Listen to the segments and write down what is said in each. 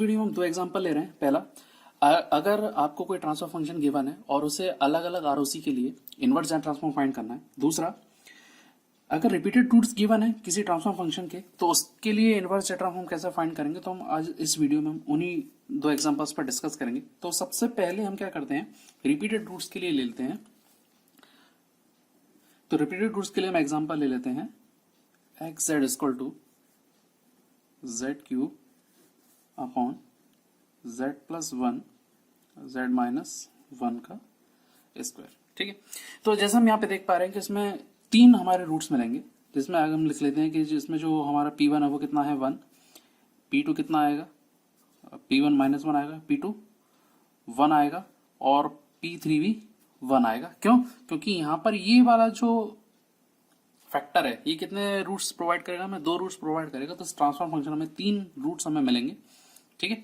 Video में हम दो एग्जांपल ले रहे हैं। पहला, अगर आपको कोई ट्रांसफर फंक्शन गिवन है और उसे अलग अलग आरओसी के लिए इनवर्स जेन ट्रांसफॉर्म फाइंड करना है। दूसरा, अगर रिपीटेड रूट्स गिवन है किसी ट्रांसफर फंक्शन के तो उसके लिए इनवर्स जेन ट्रांसफॉर्म कैसे फाइंड करेंगे। तो हम आज इस वीडियो में हम उन्हीं दो एग्जांपल्स पर डिस्कस करेंगे। तो सबसे पहले हम क्या करते हैं, रिपीटेड रूट्स के लिए ले लेते हैं। तो रिपीटेड रूट्स के लिए हम एग्जांपल ले लेते हैं x z equal to z cube upon z plus one z minus one का स्क्वायर। ठीक है, तो जैसा हम यहाँ पे देख पा रहे हैं कि इसमें तीन हमारे रूट्स मिलेंगे, जिसमें अगर हम लिख लेते हैं कि जिसमें जो हमारा P1 है वो कितना है 1, P2 कितना आएगा P1 माइनस 1 आएगा, P2 1 आएगा और P3 भी 1 आएगा। क्यों? क्योंकि यहाँ पर ये वाला जो फैक्टर है ये कितने रूट्स प्रोवाइड करेगा, हमें दो रूट्स प्रोवाइड करेगा। तो इस ट्रांसफॉर्म फंक्शन में तीन रूट्स हमें मिलेंगे। ठीक है,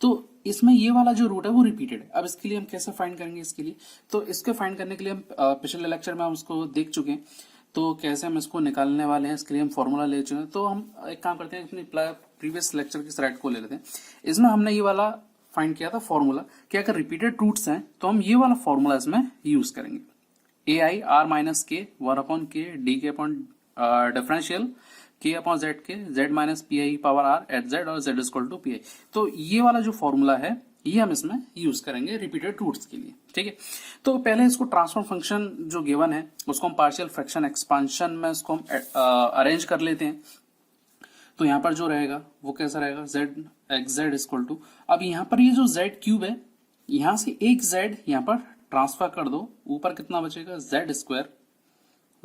तो इसमें ये वाला जो रूट है वो रिपीटेड है। अब इसके लिए हम कैसे फाइंड करेंगे इसके लिए, तो इसके फाइंड करने के लिए हम पिछले लेक्चर में हम उसको देख चुके हैं। तो कैसे हम इसको निकालने वाले हैं इसके लिए हम फॉर्मूला ले चुके हैं। तो हम एक काम करते हैं, अपनी प्रीवियस लेक्चर की स्लाइड को ले लेते हैं। इसमें हमने ये वाला फाइंड किया था फॉर्मूला कि अगर रिपीटेड रूट्स हैं तो हम ये वाला फॉर्मूला इसमें यूज करेंगे। A i r minus k one upon k d k upon differential k upon z k z minus p i power r at z और z equal to p i. तो ये वाला जो formula है ये हम इसमें यूज करेंगे रिपीटेड रूट्स के लिए। ठीक है, तो पहले इसको ट्रांसफॉर्म फंक्शन जो गिवन है उसको हम पार्शियल फ्रैक्शन एक्सपांशन में इसको हम अरेंज कर लेते हैं। तो यहाँ पर जो रहेगा वो कैसा रहेगा, z x z equal to, अब यहाँ पर ये जो जेड क्यूब है यहाँ से एक जेड यहाँ पर ट्रांसफर कर दो, ऊपर कितना बचेगा z square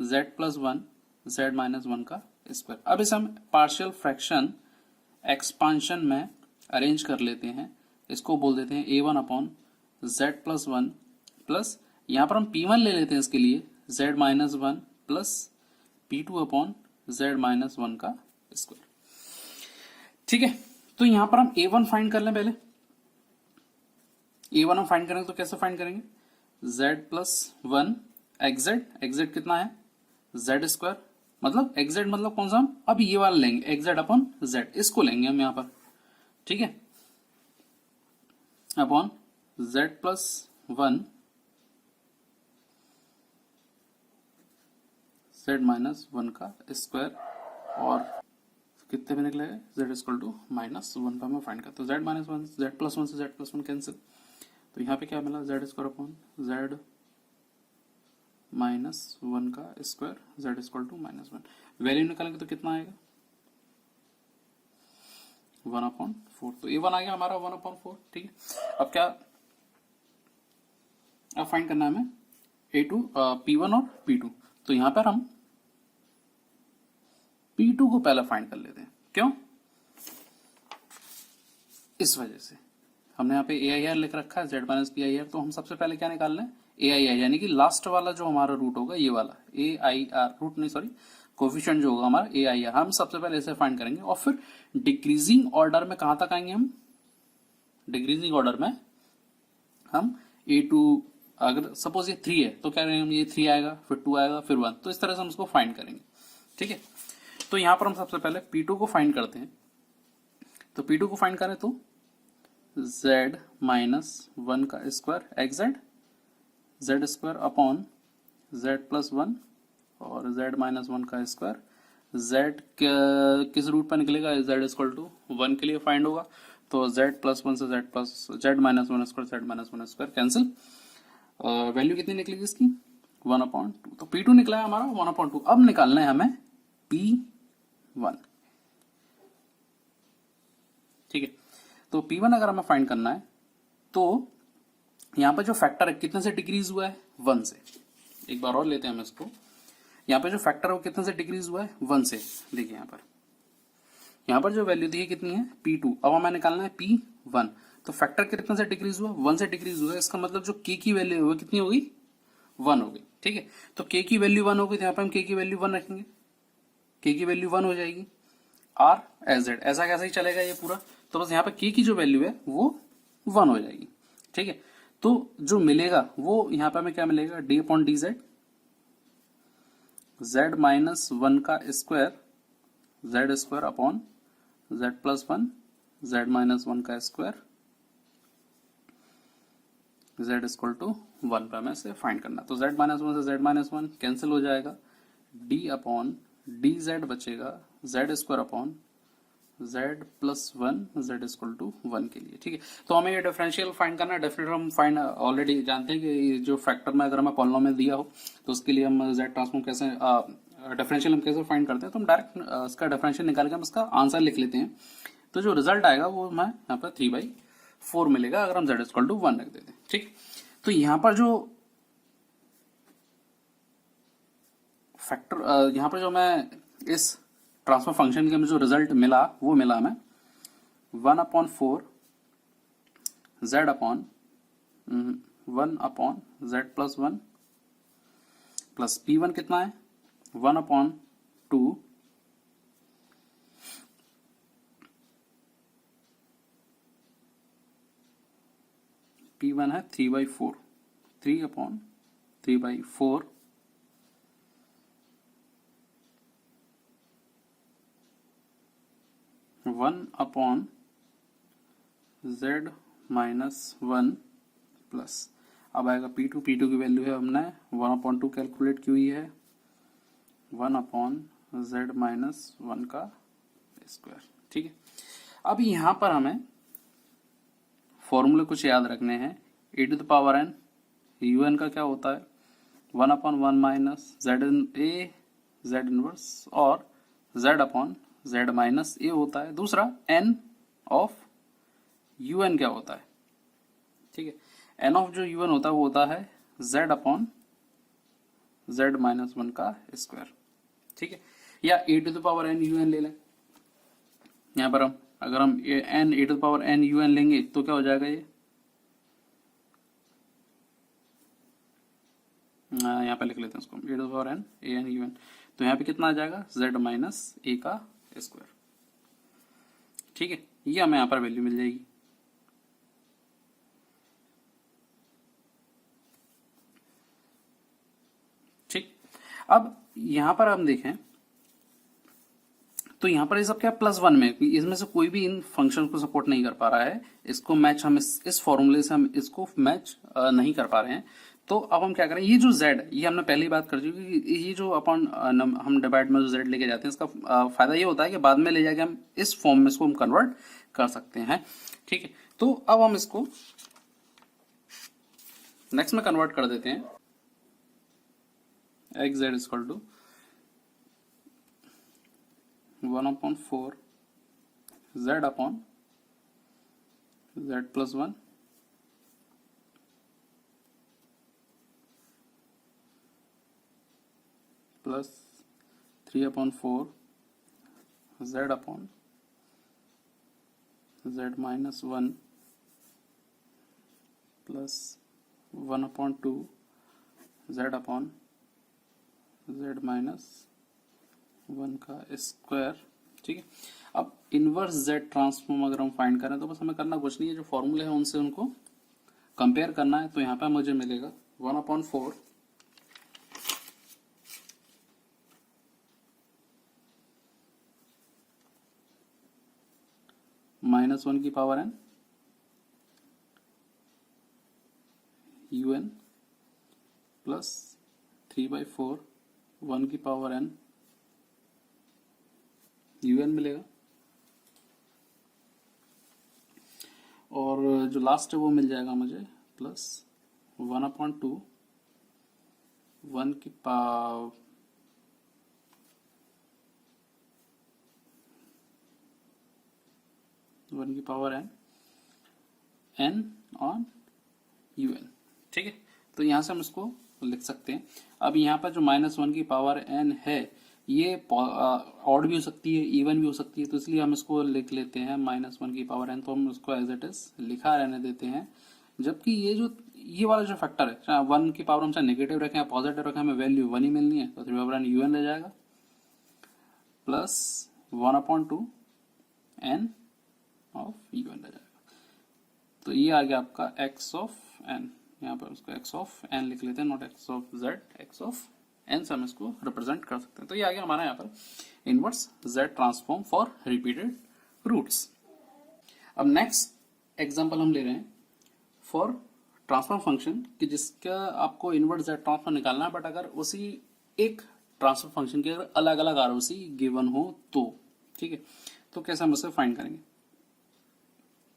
z plus one z minus one का स्क्वायर। अब इसे हम पार्शियल फ्रैक्शन एक्सपांशन में अरेंज कर लेते हैं। इसको बोल देते हैं a one upon z plus one plus यहाँ पर हम P1 ले लेते हैं इसके लिए z minus one plus P2 upon z minus one का स्क्वायर। ठीक है, तो यहाँ पर हम A1 फाइंड कर लें। पहले A1 हम फाइंड करेंगे तो कैसे फाइंड करेंगे, जेड प्लस वन एक्जेड कितना है जेड स्क्वायर, मतलब एक्जेड मतलब कौन सा, हम अब ये वाला लेंगे एक्जेड अपॉन जेड, इसको लेंगे हम यहाँ पर। ठीक है, upon z plus one z minus one का स्क्वायर और कितने में निकलेगा z equal to minus one पर हमें फाइंड करते हैं। Z minus one z plus one से जेड प्लस वन कैंसिल, तो यहाँ पे क्या मिला z square upon z minus one का square z equal to minus one. Value निकालेंगे तो कितना आएगा 1/4। तो A1 आ गया हमारा 1/4। ठीक है, अब क्या, अब फाइंड करना है हमें A2 P1 और P2। तो यहां पर हम P2 को पहले फाइंड कर लेते हैं। क्यों, इस वजह से हमने यहाँ पे AIR लिख रखा है Z माइनस PIR। तो हम सबसे पहले क्या निकाल लें AIR, यानी कि लास्ट वाला जो हमारा रूट होगा ये वाला AIR, रूट नहीं सॉरी कोफिशिएंट जो होगा हमारा AIR, हम सबसे पहले इसे फाइंड करेंगे। और फिर डिक्रीजिंग ऑर्डर में कहां तक आएंगे हम, डिक्रीजिंग ऑर्डर में हम A2, अगर सपोज ये 3 है तो क्या करेंगे हम, ये 3 आएगा फिर 2 आएगा फिर 1, तो इस तरह से हम उसको फाइंड करेंगे। ठीक है, तो यहां पर हम सबसे पहले P2 को फाइंड करते हैं। तो P2 को फाइंड करें तो Z माइनस वन का square x Z square upon Z plus one और Z माइनस वन का स्क्वायर। Z किस रूट पर निकलेगा, Z इक्वल टू 1 के लिए फाइंड होगा। तो Z प्लस वन से Z minus one square Z minus one square cancel. Value कितनी निकलेगी इसकी 1/2। तो P2 निकला है हमारा 1/2। अब निकालना है हमें P1। ठीक है, तो P1 अगर हमें फाइंड करना है तो यहां पर जो फैक्टर है कितने से डिक्रीज हुआ है 1 से। एक बार और लेते हैं हम इसको, यहाँ पे जो फैक्टर है वो कितने से डिक्रीज हुआ है 1 से। देखिए यहाँ पर जो वैल्यू दी है कितनी है P2, अब हमें निकालना है P1। तो फैक्टर कितने से डिक्रीज हुआ 1 से डिक्रीज हुआ, इसका मतलब जो K की वैल्यू है वो कितनी होगी 1 होगी। ठीक है, तो K की वैल्यू 1 होगी तो यहाँ पे हम K की वैल्यू 1 रखेंगे, K की वैल्यू 1 हो जाएगी। R एज जेड ऐसा कैसे ही चलेगा ये पूरा, तो बस यहाँ पे K की जो वैल्यू है वो 1 हो जाएगी। ठीक है, तो जो मिलेगा वो यहाँ पे हमें क्या मिलेगा D upon d z Z minus one का square Z square upon Z plus one z minus one का square z equal to one पे हमें से फाइंड करना। तो z माइनस वन से z माइनस वन कैंसिल हो जाएगा, d अपॉन डी जेड बचेगा z square upon z plus one z equal to one के लिए। ठीक है, तो हमें ये डिफरेंशियल फाइंड करना है। डेफिनेटली हम फाइंड ऑलरेडी जानते हैं कि ये जो फैक्टर में अगर हमें पॉलिनोमियल दिया हो तो उसके लिए हम z ट्रांसफॉर्म कैसे डिफरेंशियल हम कैसे फाइंड करते हैं, तो हम डायरेक्ट इसका डिफरेंशियल निकाल के हम इसका आंसर लिख लेते हैं। तो जो रिजल्ट आएगा वो हमें यहाँ पर 3/4 मिलेगा अगर हम z इक्वल टू वन रख देते हैं। ठीक, तो यहाँ पर जो फैक्टर यहाँ पर जो मैं इस ट्रांसफर फंक्शन के में जो रिजल्ट मिला वो मिला हमें 1/4 z upon 1/z plus one plus p1 कितना है 1/2 p1 है 3/4 3/3/4 1/z माइनस वन प्लस अब आएगा p2 की वैल्यू है हमने 1/2 कैलकुलेट की हुई है 1/z माइनस वन का स्क्वायर। ठीक है, अब यहां पर हमें फॉर्मूले कुछ याद रखने हैं। e to the power n un का क्या होता है 1/1 माइनस z इनवर्स और z upon z minus a होता है। दूसरा n ऑफ un क्या होता है, ठीक है, n ऑफ जो un होता है वो होता है z upon z minus one का स्क्वायर। ठीक है, या e to the power n un ले लें। यहां पर हम अगर हम n e to the power n un लेंगे तो क्या हो जाएगा, ये यहाँ पे लिख लेते हैं इसको e to the power n a n un, तो यहाँ पे कितना आ जाएगा z माइनस ए का स्क्वायर। ठीक है, ये हमें यहाँ पर वैल्यू मिल जाएगी। ठीक, अब यहां पर हम देखें तो यहां पर ये सब क्या प्लस वन में, इसमें से कोई भी इन फंक्शन को सपोर्ट नहीं कर पा रहा है, इसको मैच हम इस फॉर्मूले से हम इसको मैच नहीं कर पा रहे हैं। तो अब हम क्या करें, ये जो z ये हमने पहली बात कर चुकी कि ये जो अपन हम डिवाइड में जो z लेके जाते हैं इसका फायदा ये होता है कि बाद में ले जाके हम इस फॉर्म में इसको हम कन्वर्ट कर सकते हैं। ठीक है, तो अब हम इसको नेक्स्ट में कन्वर्ट कर देते हैं x z equal to 1/4 z upon z plus one plus 3/4 z upon z minus one plus 1/2 z upon z minus one का स्क्वायर। ठीक है, अब इनवर्स z ट्रांसफॉर्म अगर हम फाइंड करें तो बस हमें करना कुछ नहीं है, जो फॉर्मूले हैं उनसे उनको कंपेयर करना है। तो यहाँ पे मुझे मिलेगा 1/4 माइनस वन की power n un plus 3/4 one की पावर n un मिलेगा, और जो लास्ट है वो मिल जाएगा मुझे प्लस 1/2 वन की पावर n ऑन un। ठीक है, तो यहां से हम इसको लिख सकते हैं। अब यहाँ पर जो माइनस वन की पावर n है ये ऑड भी हो सकती है, इवन भी हो सकती है, तो इसलिए हम इसको लिख लेते हैं माइनस वन की पावर n, तो हम उसको एज इट इज लिखा रहने देते हैं। जबकि ये वाला जो फैक्टर है, चाहे वन की पावर हम चाहे नेगेटिव रखें या पॉजिटिव रखें, हमें वैल्यू वन ही मिलनी है, तो 3/n un रह जाएगा प्लस 1/2 n ऑफ un रह जाएगा। तो ये आ गया आपका x ऑफ n, यहाँ पर उसको x ऑफ n लिख लेते हैं, not x of z, x of n से हम इसको रिप्रेजेंट कर सकते हैं। तो ये आ गया हमारा यहाँ पर inverse z transform for repeated roots. अब नेक्स्ट एग्जांपल हम ले रहे हैं फॉर ट्रांसफर फंक्शन कि जिसका आपको इनवर्स जेड ट्रांसफर निकालना है, बट अगर उसी एक ट्रांसफर फंक्शन के अगर अलग अलग आरओसी गिवन हो तो, ठीक है, तो कैसे हम उसे फाइंड करेंगे।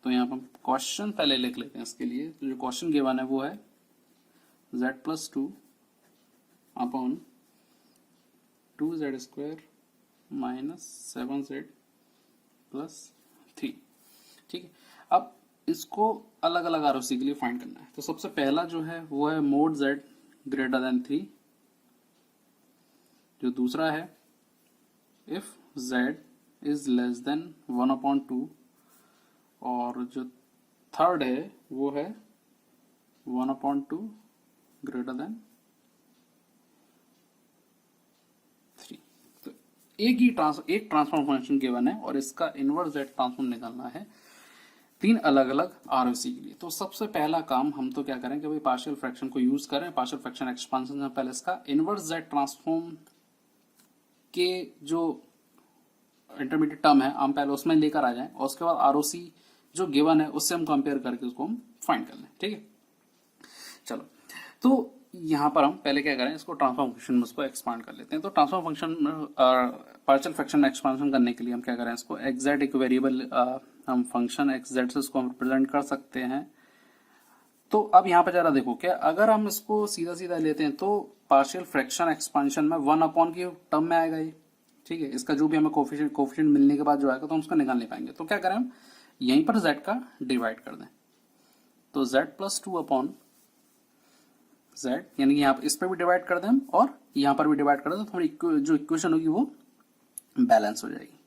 तो यहाँ पर हम क्वेश्चन पहले लिख लेते हैं इसके लिए। तो जो क्वेश्चन गिवन है वो है z+2 upon 2z² minus 7z plus 3, ठीक है। अब इसको अलग अलग आरओसी के लिए फाइंड करना है। तो सबसे पहला जो है वो है मोड z ग्रेटर देन 3, जो दूसरा है if z is less than 1/2, और जो थर्ड है वो है 1/2 ग्रेटर देन 3। तो एक ट्रांसफॉर्म फंक्शन गिवन है और इसका इनवर्स जेड ट्रांसफॉर्म निकालना है 3 अलग अलग आरओसी के लिए। तो सबसे पहला काम हम तो क्या करें कि भाई पार्शियल फ्रैक्शन को यूज करें। पार्शियल फ्रैक्शन एक्सपांशन में पहले इसका इनवर्स जेड ट्रांसफॉर्म के जो इंटरमीडिएट टर्म है हम पहले उसमें लेकर आ जाएं, और उसके बाद आरओसी जो गिवन है उससे हम कंपेयर करके उसको हम फाइंड कर लें, ठीक है। चलो, तो यहां पर हम पहले क्या करें, इसको ट्रांसफॉर्म फंक्शन में उसको एक्सपांड कर लेते हैं। तो transform function partial fraction expansion करने के लिए हम क्या करें, इसको एक्स एक वेरिएबल हम फंक्शन एक्स जेड से इसको हम रिप्रेजेंट कर सकते हैं। तो अब यहाँ पे जरा देखो, क्या अगर हम इसको सीधा सीधा लेते हैं तो पार्शियल फ्रैक्शन एक्सपांशन में 1 की टर्म में आएगा ये, ठीक है। इसका जो भी हमें कोफिशिएंट मिलने के बाद जो आएगा तो हम उसको निकाल नहीं पाएंगे। तो क्या करें, हम यहीं पर z का डिवाइड कर दें। तो z+2 अपॉन z, यानी कि यहाँ पर इस पर भी डिवाइड कर दें हम और यहाँ पर भी डिवाइड कर दें, तो हमारी जो इक्वेशन होगी वो बैलेंस हो जाएगी।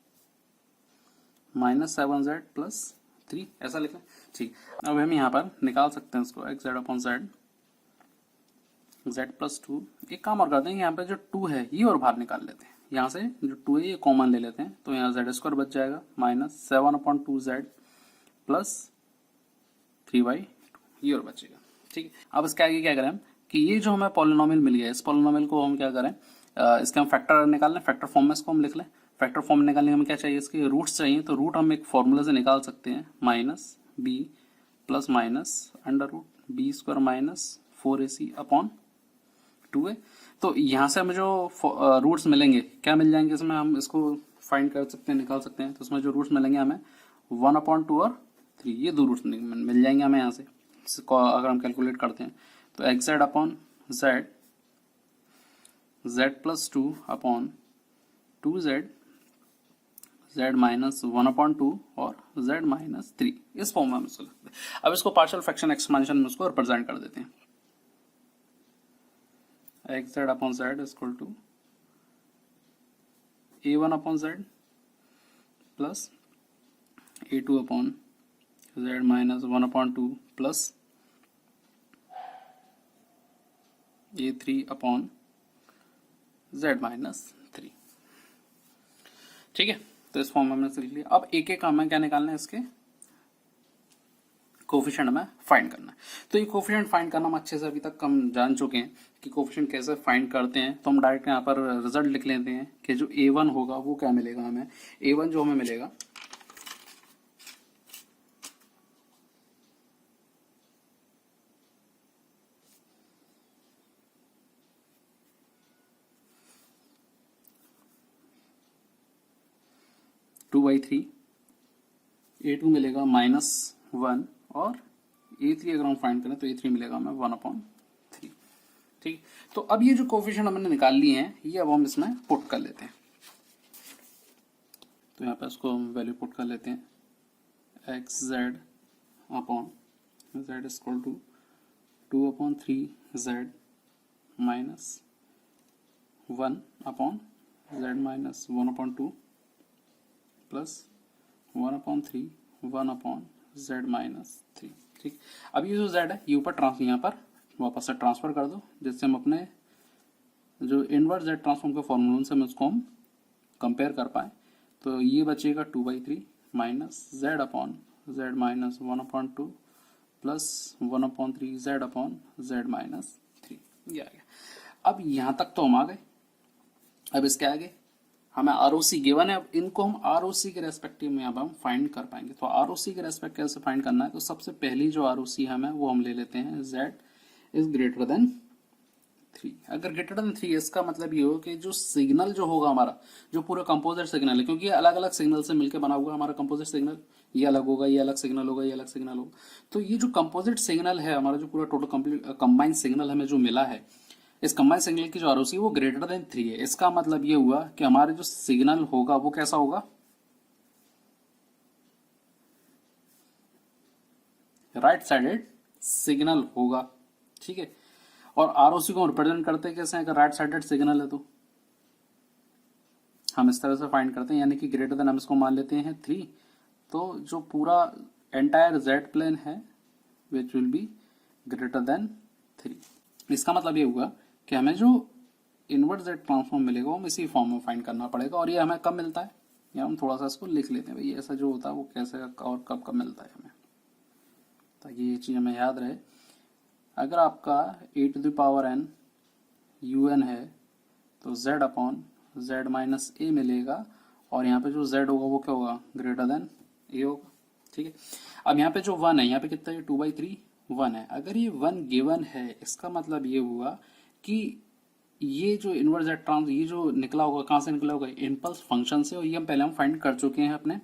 -7z प्लस 3 ऐसा लिखें, ठीक। अब हम यहाँ पर निकाल सकते हैं इसको xz अपॉन z, z+2। एक काम और करते हैं, यहाँ पे जो 2 है ये और बाहर निकाल लेते हैं। यहाँ से जो 2 है ये कॉमन ले लेते हैं, तो यहाँ z² बच जाएगा -7/2z प्लस 3/2, ये और बचेगा, ठीक है। अब इसके आगे क्या करें हम कि ये जो हमें पॉलिनोमियल मिल गया, इस पॉलिनोमियल को हम क्या करें, इसके हम फैक्टर निकाल लें। फैक्टर फॉर्म में इसको हम लिख लें। फैक्टर फॉर्म निकालने में हमें क्या चाहिए, इसके रूट्स चाहिए। तो रूट हम एक फॉर्मूला से निकाल सकते हैं, -b plus minus √b² minus 4ac upon 2a। तो यहाँ से हमें जो रूट्स मिलेंगे, क्या मिल जाएंगे इसमें, हम इसको फाइंड कर सकते हैं, निकाल सकते हैं। तो इसमें जो रूट्स मिलेंगे हमें 1/2 और 3, ये 2 रूट्स मिल जाएंगे हमें यहाँ से। इसको अगर हम कैलकुलेट करते हैं तो xz upon z, z+2 upon 2z, z minus 1/2 और z माइनस 3, इस फॉर्म में हम इसको लिखते हैं। अब इसको पार्शियल फ्रैक्शन एक्सपांशन में उसको रिप्रेजेंट कर देते हैं। xz upon z equal to a1 upon z plus a2 upon z minus 1/2 plus a3 upon z minus 3, ठीक है। तो इस फॉर्म में हमने लिख लिया। अब एक एक हमें क्या निकालना है, इसके कोफिशिएंट में फाइंड करना है। तो ये कोफिशिएंट फाइंड करना हम अच्छे से अभी तक हम जान चुके हैं कि कोफिशिएंट कैसे फाइंड करते हैं। तो हम डायरेक्ट यहाँ पर रिजल्ट लिख लेते हैं कि जो a1 होगा वो क्या मिलेगा हमें। a1 जो हमें मिलेगा (2/3), a2 मिलेगा -1 और a3 अगर हम फाइंड करें तो a3 मिलेगा हमें 1/3, ठीक। तो अब ये जो कोफिशिएंट हमने निकाल लिए हैं ये अब हम इसमें पुट कर लेते हैं। तो यहाँ पे इसको हम वैल्यू पुट कर लेते हैं, xz upon z equal to 2/3z minus 1 upon z minus 1/2 plus 1/3 1/z minus 3, ठीक। अब ये जो z है ये ऊपर यहाँ पर वापस से ट्रांसफर कर दो, जिससे हम अपने जो इनवर्स z ट्रांसफॉर्म के फॉर्मूले से हम उसको हम कंपेयर कर पाए। तो ये बचेगा 2/3 minus z upon z minus 1/2 plus 1/3 z upon z minus 3, ये आ गया। अब यहाँ तक तो हम आ गए। अब इसके आगे हमें आरओसी गिवन है, अब इनको हम आरओसी के रेस्पेक्टिव में अब हम फाइंड कर पाएंगे। तो आरओसी के रेस्पेक्ट कैसे फाइंड करना है, तो सबसे पहली जो आरओसी हमें वो हम ले लेते हैं z इज ग्रेटर देन 3। अगर ग्रेटर देन 3 इसका मतलब ये हो कि जो सिग्नल जो होगा हमारा, जो पूरा कंपोजिट सिग्नल है, क्योंकि ये अलग अलग सिग्नल से मिलकर बना हुआ हमारा कंपोजिट सिग्नल, ये अलग होगा, ये अलग सिग्नल होगा, ये अलग सिग्नल होगा। तो ये जो कंपोजिट सिग्नल है हमारा, जो पूरा टोटल कंप्लीट कंबाइंड सिग्नल हमें जो मिला है, इस कंबाइंड सिग्नल की जो आरओसी वो ग्रेटर देन 3 है। इसका मतलब ये हुआ कि हमारे जो सिग्नल होगा वो कैसा होगा, राइट साइडेड सिग्नल होगा। ठीक है, और आरओसी को हम रिप्रेजेंट करते कैसे हैं, अगर राइट साइडेड सिग्नल है तो हम इस तरह से फाइंड करते हैं, यानी कि ग्रेटर देन हम इसको मान लेते हैं 3। तो जो पूरा एंटायर जेड प्लेन है which will be greater than 3। इसका मतलब ये हुआ कि हमें जो इनवर्ट जेड ट्रांसफॉर्म मिलेगा वो इसी फॉर्म में फाइंड करना पड़ेगा। और ये हमें कब मिलता है, या हम थोड़ा सा इसको लिख लेते हैं भाई, ऐसा जो होता है वो कैसे और कब कब मिलता है हमें, ताकि ये चीज़ हमें याद रहे। अगर आपका e⁻n un है तो z अपॉन z माइनस ए मिलेगा, और यहाँ पे जो z होगा वो क्या होगा, ग्रेटर देन ए होगा। ठीक है, अब यहाँ पे जो 1 है, यहाँ पे कितना है, 2/3 1 है। अगर ये 1 गिवन है, इसका मतलब ये हुआ कि ये जो इनवर्स जेड ट्रांस ये जो निकला होगा, कहाँ से निकला होगा, इम्पल्स फंक्शन से। और ये हम पहले हम फाइंड कर चुके हैं अपने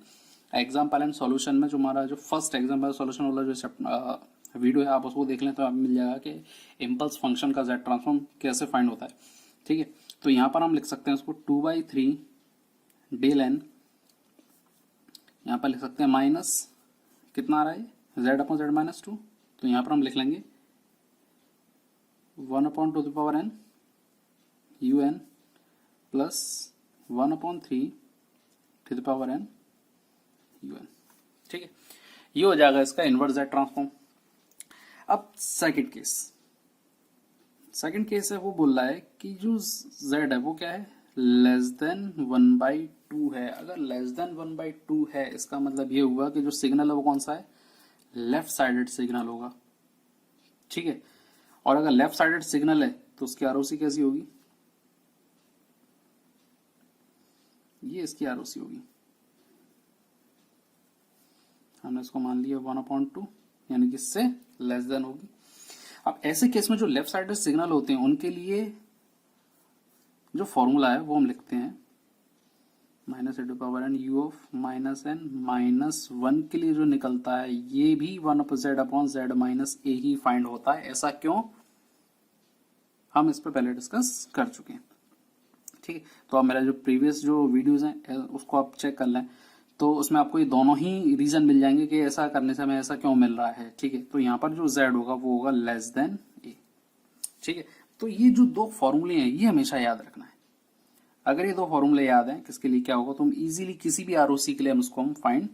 एग्जाम्पल एंड सॉल्यूशन में, जो हमारा जो फर्स्ट एग्जाम्पल सॉल्यूशन वाला जो वीडियो है आप उसको देख लें तो आप मिल जाएगा कि इम्पल्स फंक्शन का जेड ट्रांसफॉर्म कैसे फाइंड होता है। ठीक है, तो यहाँ पर हम लिख सकते हैं उसको 2/3 डेल n, यहाँ पर लिख सकते हैं माइनस कितना आ रहा है, z अपॉन z माइनस 2। तो यहाँ पर हम लिख लेंगे 1/2n un प्लस 1/3 un। ठीक है, ये हो जाएगा इसका इनवर्स जेड ट्रांसफॉर्म। अब सेकंड केस है, वो बोल रहा है कि जो z है वो क्या है, लेस देन 1/2 है। अगर लेस देन 1/2 है इसका मतलब ये हुआ कि जो सिग्नल है वो कौन सा है, लेफ्ट साइडेड सिग्नल होगा। ठीक है, और अगर लेफ्ट साइडेड सिग्नल है तो उसकी आरओसी कैसी होगी, ये इसकी आरओसी होगी, हमने इसको मान लिया 1/2, यानी कि इससे लेस देन होगी। अब ऐसे केस में जो लेफ्ट साइडेड सिग्नल होते हैं उनके लिए जो फॉर्मूला है वो हम लिखते हैं -e⁻n u ऑफ -n -1 के लिए जो निकलता है ये भी 1/z अपॉन z माइनस ए ही फाइंड होता है। ऐसा क्यों, हम इस पर पहले डिस्कस कर चुके हैं। ठीक है, तो अब मेरा जो प्रीवियस जो वीडियोस हैं उसको आप चेक कर लें, तो उसमें आपको ये दोनों ही रीजन मिल जाएंगे कि ऐसा करने से हमें ऐसा क्यों मिल रहा है। ठीक है, तो यहाँ पर जो z होगा वो होगा लेस देन ए। ठीक है, तो ये जो दो फॉर्मूले हैं ये हमेशा याद रखना है। अगर ये दो फॉर्मूले याद हैं किसके लिए क्या होगा, तो हम इजीली किसी भी आरओसी के लिए हम उसको हम फाइंड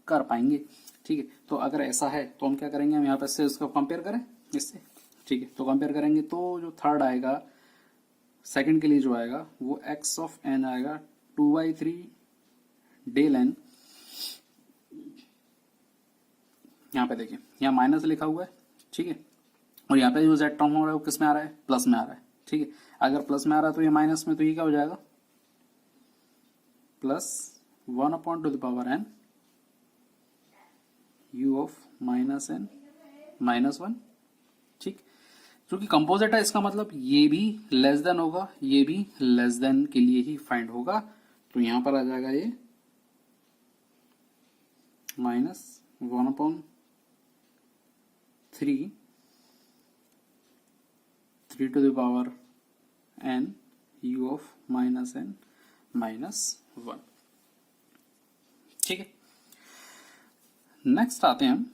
कर पाएंगे। ठीक है, तो अगर ऐसा है तो हम क्या करेंगे, हम यहाँ पर से इसको कंपेयर करें इससे। ठीक है, तो कंपेयर करेंगे तो जो थर्ड आएगा सेकंड के लिए जो आएगा वो x ऑफ n आएगा 2/3 डेल n। यहाँ पे देखिए, यहाँ माइनस लिखा हुआ है। ठीक है, और यहाँ पे जो z टर्म हो रहा है वो किस में आ रहा है, प्लस में आ रहा है। ठीक है, अगर प्लस में आ रहा है तो ये माइनस में, तो ये क्या हो जाएगा, plus 1/2n u of -n -1। ठीक, क्योंकि कंपोजिट है इसका मतलब ये भी लेस देन होगा, ये भी लेस देन के लिए ही फाइंड होगा। तो यहां पर आ जाएगा ये -1/3 3n u ऑफ -n -1। ठीक है, नेक्स्ट आते हैं हम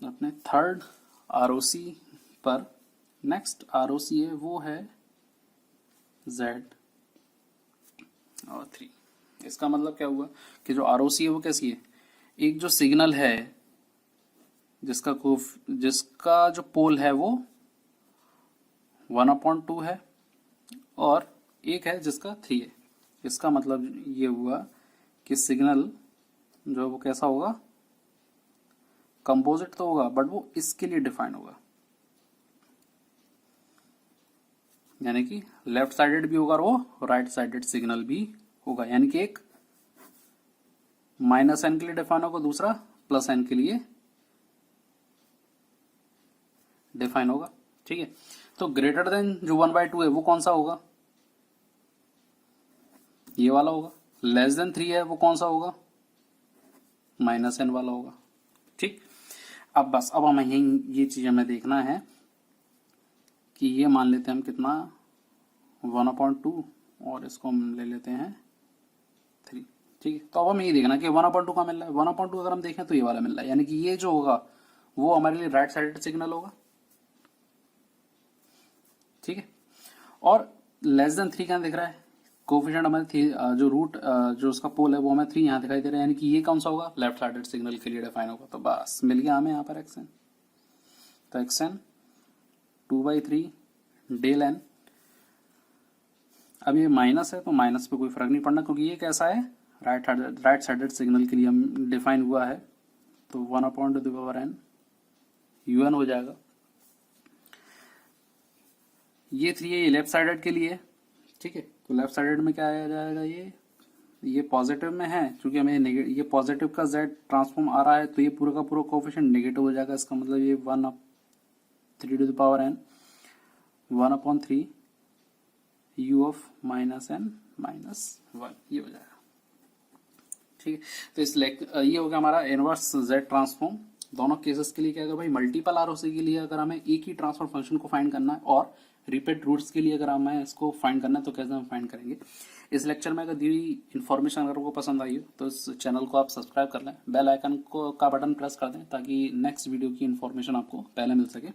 अपने थर्ड आरओसी पर। नेक्स्ट आरओसी है वो है z और 3। इसका मतलब क्या हुआ कि जो आरओसी है वो कैसी है, एक जो सिग्नल है जिसका जो पोल है वो 1/2 है, और एक है जिसका 3 है। इसका मतलब ये हुआ कि सिग्नल जो है वो कैसा होगा, कंपोजिट तो होगा बट वो इसके लिए डिफाइन होगा। यानी कि लेफ्ट साइडेड भी होगा और वो राइट साइडेड सिग्नल भी होगा, यानी कि एक माइनस एन के लिए डिफाइन होगा, दूसरा प्लस एन के लिए डिफाइन होगा। ठीक है, तो ग्रेटर देन जो 1/2 है वो कौन सा होगा, ये वाला होगा। लेस देन 3 है वो कौन सा होगा, माइनस एन वाला होगा। ठीक, अब बस अब हमें ये चीज हमें देखना है कि ये मान लेते हैं हम कितना 1/2 और इसको हम ले लेते हैं 3। ठीक है, तो अब हमें ये देखना कि 1/2 का मिल रहा है। 1/2 अगर हम देखें तो ये वाला मिल रहा है, यानी कि ये जो होगा वो हमारे लिए राइट साइडेड सिग्नल होगा। ठीक है, और लेस देन 3 क्या दिख रहा है, कोफिशिएंट हमारे जो रूट जो उसका पोल है वो हमें 3 यहाँ दिखाई दे रहा है, यानी कि ये कौन सा होगा, लेफ्ट साइडेड सिग्नल के लिए डिफाइन होगा। तो बस मिल गया हमें यहाँ पर एक्सन। तो एक्सन 2/3 डेल एन, अब ये माइनस है तो माइनस पे कोई फर्क नहीं पड़ना, क्योंकि ये कैसा है, राइट साइडेड सिग्नल के लिए हम डिफाइन हुआ है। तो 1/n un हो जाएगा। ये 3 है, ये लेफ्ट साइडेड के लिए। ठीक है, तो लेफ्ट साइडेड में क्या आ जाएगा, ये पॉजिटिव में है, क्योंकि हमें ये पॉजिटिव का z ट्रांसफॉर्म आ रहा है, तो ये पूरा का पूरा कोफिशिएंट नेगेटिव हो जाएगा। इसका मतलब ये 1/3 1/3 u ऑफ -n -1 ये हो जाएगा। ठीक है, तो ये हो गया हमारा इनवर्स z ट्रांसफॉर्म। दोनों केसेस के लिए क्या होगा भाई, मल्टीपल आरओसी के लिए अगर हमें एक ही ट्रांसफर फंक्शन को फाइंड करना है और रिपीट रूट्स के लिए अगर हमें इसको फाइंड करना है तो कैसे हम फाइंड करेंगे। इस लेक्चर में अगर दी हुई इन्फॉर्मेशन अगर आपको पसंद आई हो तो इस चैनल को आप सब्सक्राइब कर लें, बेल आइकन का बटन प्रेस कर दें ताकि नेक्स्ट वीडियो की इन्फॉर्मेशन आपको पहले मिल सके।